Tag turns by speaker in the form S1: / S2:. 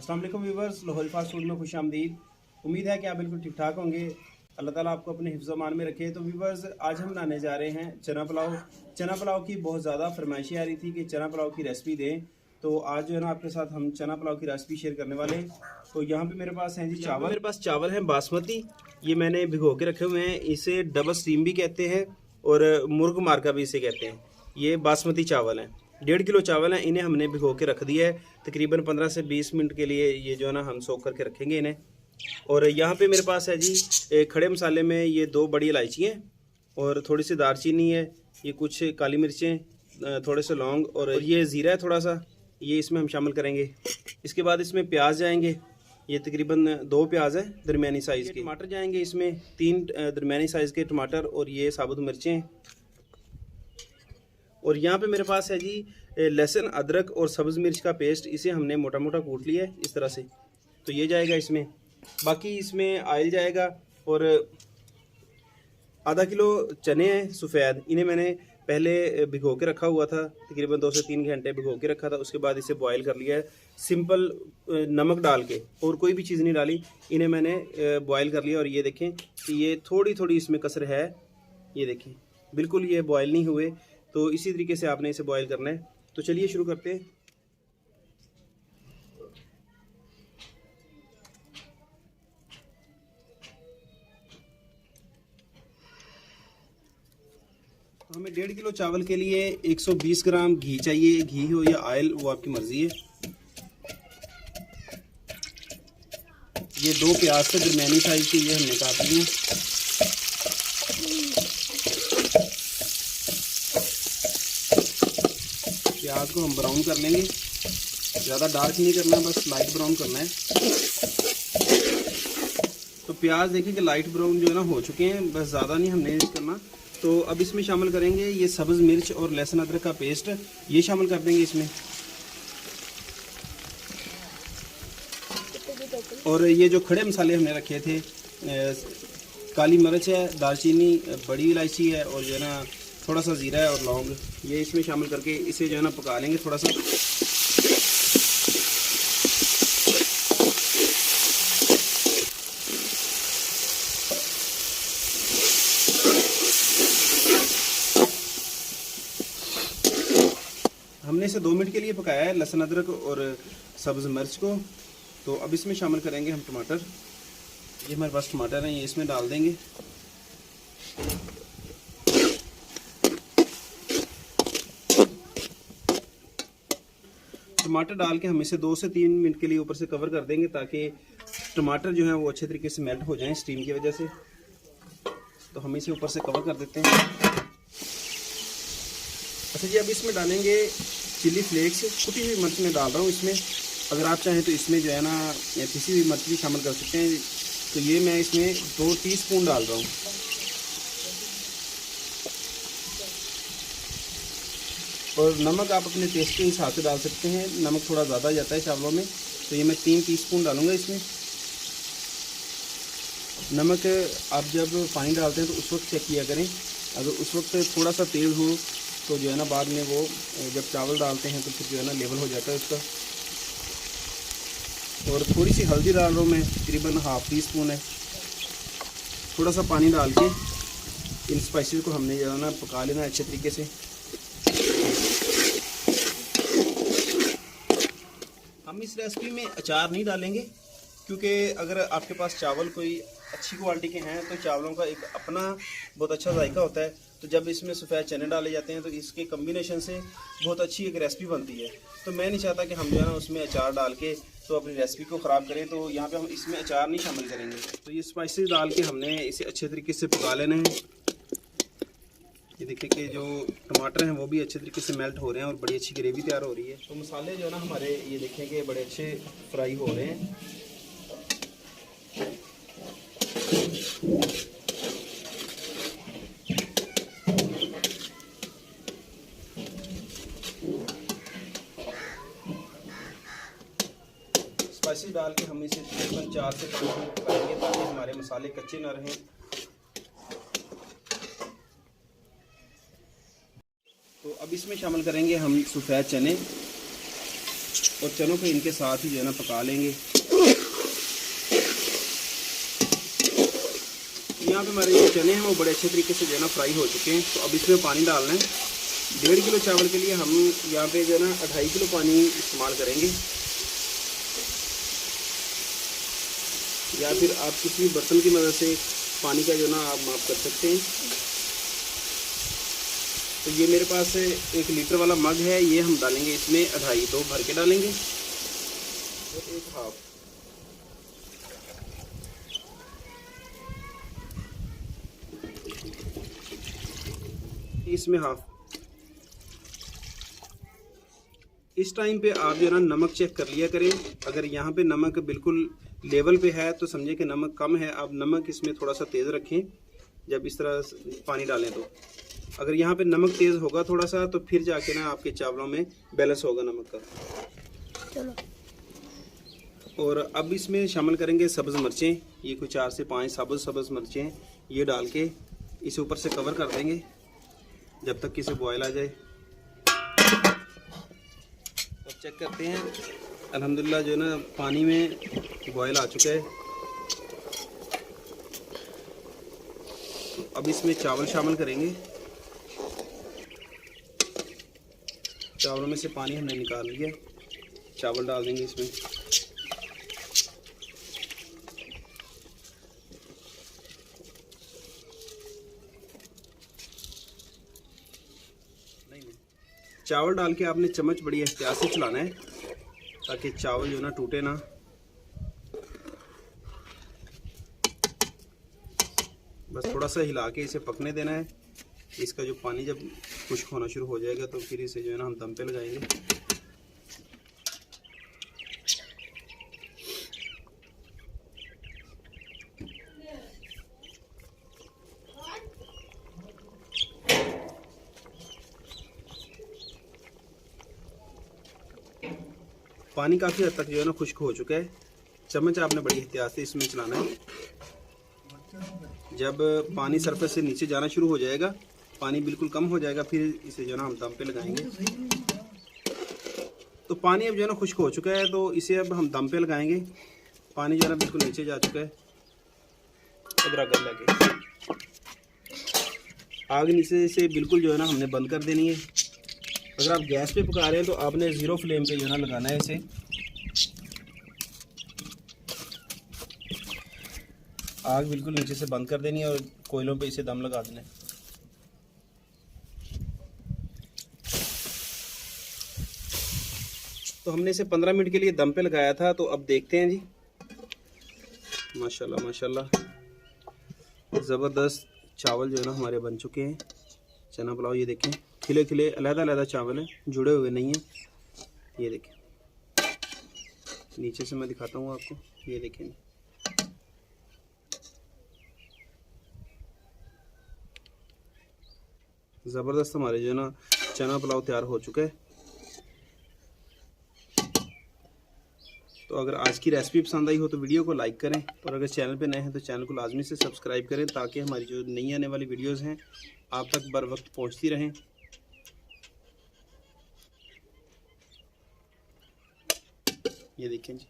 S1: अस्सलाम वालेकुम viewers, Lahori fast food में खुश आमदीद। उम्मीद है कि आप बिल्कुल ठीक ठाक होंगे। अल्लाह ताला आपको अपने हिफ्ज़ मान में रखे। तो व्यूवर्स, आज हम बनाने जा रहे हैं चना पुलाव। चना पुलाव की बहुत ज़्यादा फरमाइशी आ रही थी कि चना पुलाव की रेसिपी दें, तो आज जो है ना आपके साथ हम चना पुलाव की रेसिपी शेयर करने वाले हैं। तो यहाँ पे मेरे पास हैं जी चावल। मेरे पास चावल हैं बासमती, ये मैंने भिगो के रखे हुए हैं। इसे डबल स्टीम भी कहते हैं और मुर्ग मार्का भी इसे कहते हैं। ये बासमती चावल हैं, 1.5 किलो चावल हैं। इन्हें हमने भिगो के रख दिया है तकरीबन 15 से 20 मिनट के लिए। ये जो है ना हम सोख करके रखेंगे इन्हें। और यहाँ पे मेरे पास है जी खड़े मसाले में ये 2 बड़ी इलायची हैं और थोड़ी सी दालचीनी है, ये कुछ काली मिर्चें, थोड़े से लौंग और ये ज़ीरा है थोड़ा सा, ये इसमें हम शामिल करेंगे। इसके बाद इसमें प्याज जाएंगे, ये तकरीबन 2 प्याज है दरमियानी साइज़ के। टमाटर जाएंगे इसमें 3 दरमियानी साइज़ के टमाटर और ये साबुत मिर्चें। और यहाँ पे मेरे पास है जी लहसुन, अदरक और सब्ज़ मिर्च का पेस्ट। इसे हमने मोटा मोटा कूट लिया है इस तरह से, तो ये जाएगा इसमें। बाकी इसमें ऑयल जाएगा और आधा किलो चने हैं सफ़ेद, इन्हें मैंने पहले भिगो के रखा हुआ था, तकरीबन 2 से 3 घंटे भिगो के रखा था। उसके बाद इसे बॉयल कर लिया है सिंपल नमक डाल के, और कोई भी चीज़ नहीं डाली। इन्हें मैंने बॉयल कर लिया और ये देखें कि ये थोड़ी थोड़ी इसमें कसर है, ये देखें बिल्कुल ये बॉयल नहीं हुए। तो इसी तरीके से आपने इसे बॉयल करना है। तो चलिए शुरू करते हैं। हमें 1.5 किलो चावल के लिए 120 ग्राम घी चाहिए। घी हो या ऑयल, वो आपकी मर्जी है। ये 2 प्याज से दरमियानी साइज के ये हमने काट लिए। प्याज को हम ब्राउन कर लेंगे, ज़्यादा डार्क नहीं करना, बस लाइट ब्राउन करना है। तो प्याज देखिए कि लाइट ब्राउन जो है ना हो चुके हैं, बस ज़्यादा नहीं हमने करना। तो अब इसमें शामिल करेंगे ये सब्ज़ मिर्च और लहसुन अदरक का पेस्ट, ये शामिल कर देंगे इसमें। और ये जो खड़े मसाले हमने रखे थे, काली मिर्च है, दालचीनी, बड़ी इलायची है और जो है ना थोड़ा सा ज़ीरा है और लौंग, ये इसमें शामिल करके इसे जो है ना पका लेंगे थोड़ा सा। हमने इसे 2 मिनट के लिए पकाया है, लहसुन अदरक और सब्ज़ मिर्च को। तो अब इसमें शामिल करेंगे हम टमाटर। ये हमारे पास टमाटर हैं, ये इसमें डाल देंगे। टमाटर डाल के हम इसे 2 से 3 मिनट के लिए ऊपर से कवर कर देंगे, ताकि टमाटर जो है वो अच्छे तरीके से मेल्ट हो जाएं स्टीम की वजह से। तो हम इसे ऊपर से कवर कर देते हैं। अच्छा जी, अब इसमें डालेंगे चिली फ्लेक्स। कुटी हुई मिर्च में डाल रहा हूँ इसमें। अगर आप चाहें तो इसमें जो है ना पिसी हुई मिर्च भी शामिल कर सकते हैं। तो ये मैं इसमें 2 टीस्पून डाल रहा हूँ। और नमक आप अपने टेस्ट के हिसाब से डाल सकते हैं, नमक थोड़ा ज़्यादा जाता है चावलों में, तो ये मैं 3 टीस्पून डालूँगा इसमें। नमक आप जब पानी डालते हैं तो उस वक्त चेक किया करें, अगर उस वक्त थोड़ा सा तेज़ हो तो जो है ना बाद में वो जब चावल डालते हैं तो फिर जो है ना लेवल हो जाता है उसका। और थोड़ी सी हल्दी डाल रहा हूँ मैं, तकरीबन ½ टीस्पून है। थोड़ा सा पानी डाल के इन स्पाइसेस को हमने जो है ना पका लेना अच्छे तरीके से। हम इस रेसिपी में अचार नहीं डालेंगे, क्योंकि अगर आपके पास चावल कोई अच्छी क्वालिटी के हैं तो चावलों का एक अपना बहुत अच्छा जायका होता है। तो जब इसमें सफ़ेद चने डाले जाते हैं तो इसके कम्बिनेशन से बहुत अच्छी एक रेसिपी बनती है। तो मैं नहीं चाहता कि हम जो है ना उसमें अचार डाल के तो अपनी रेसिपी को ख़राब करें। तो यहाँ पे हम इसमें अचार नहीं शामिल करेंगे। तो ये स्पाइसेस डाल के हमने इसे अच्छे तरीके से पका लेना है। ये देखिए कि जो टमाटर हैं वो भी अच्छे तरीके से मेल्ट हो रहे हैं और बड़ी अच्छी ग्रेवी तैयार हो रही है। तो मसाले जो है ना हमारे ये देखें कि बड़े अच्छे फ्राई हो रहे हैं। स्पाइसेस डाल के हम इसे तकरीबन 4 से 5 मिनट पकाएंगे, ताकि हमारे मसाले कच्चे ना रहें। तो अब इसमें शामिल करेंगे हम सफ़ेद चने। और चनों को इनके साथ ही जो है ना पका लेंगे। यहाँ पे हमारे जो चने हैं वो बड़े अच्छे तरीके से जो है ना फ्राई हो चुके हैं। तो अब इसमें पानी डालना है। 1.5 किलो चावल के लिए हम यहाँ पे जो है ना 2.5 किलो पानी इस्तेमाल करेंगे, या फिर आप किसी भी बर्तन की मदद से पानी का जो ना आप माप कर सकते हैं। तो ये मेरे पास 1 लीटर वाला मग है, ये हम डालेंगे इसमें 2.5 तो भर के डालेंगे और 1 हाफ। इसमें हाफ। इस टाइम पे आप जो है ना नमक चेक कर लिया करें। अगर यहाँ पे नमक बिल्कुल लेवल पे है तो समझे कि नमक कम है। आप नमक इसमें थोड़ा सा तेज़ रखें जब इस तरह पानी डालें। तो अगर यहाँ पे नमक तेज़ होगा थोड़ा सा तो फिर जाके ना आपके चावलों में बैलेंस होगा नमक का। चलो। और अब इसमें शामिल करेंगे सब्ज़ मिर्चें। ये कुछ 4 से 5 सब्ज़ मिर्चें ये डाल के इसे ऊपर से कवर कर देंगे जब तक कि इसे बॉयल आ जाए। अब चेक करते हैं, अल्हम्दुलिल्लाह जो है ना पानी में बॉयल आ चुका है। अब इसमें चावल शामिल करेंगे। चावलों में से पानी हमने निकाल लिया, चावल डाल देंगे इसमें। चावल डाल के आपने चम्मच बड़ी एहतियात से चलाना है ताकि चावल जो ना टूटे ना। बस थोड़ा सा हिला के इसे पकने देना है। इसका जो पानी जब खुश्क होना शुरू हो जाएगा तो फिर इसे जो है ना हम दम पे लगाएंगे। पानी काफ़ी हद तक जो है ना खुश्क हो चुका है। चम्मच आपने बड़ी एहतियात से इसमें चलाना है। जब पानी सरफेस से नीचे जाना शुरू हो जाएगा, पानी बिल्कुल कम हो जाएगा, फिर इसे जो है ना हम दम पे लगाएंगे। तो पानी अब जो है ना खुश्क हो चुका है तो इसे अब हम दम पे लगाएंगे। पानी जो है ना बिल्कुल नीचे जा चुका है। अदरक लगे आग नीचे से बिल्कुल जो है ना हमने बंद कर देनी है। अगर आप गैस पे पका रहे हैं तो आपने 0 फ्लेम पे जो है ना लगाना है इसे। आग बिल्कुल नीचे से बंद कर देनी है और कोयलों पे इसे दम लगा देना है। तो हमने इसे 15 मिनट के लिए दम पे लगाया था। तो अब देखते हैं जी, माशाल्लाह माशाल्लाह ज़बरदस्त चावल जो है ना हमारे बन चुके हैं। चना पुलाव ये देखें, खिले खिले अलग-अलग चावल हैं, जुड़े हुए नहीं हैं। ये देखें, नीचे से मैं दिखाता हूँ आपको। ये देखें, ज़बरदस्त हमारे जो है ना चना पुलाव तैयार हो चुका है। तो अगर आज की रेसिपी पसंद आई हो तो वीडियो को लाइक करें, और अगर चैनल पे नए हैं तो चैनल को लाजमी से सब्सक्राइब करें ताकि हमारी जो नई आने वाली वीडियोस हैं आप तक बर वक्त पहुँचती रहें। ये देखें जी।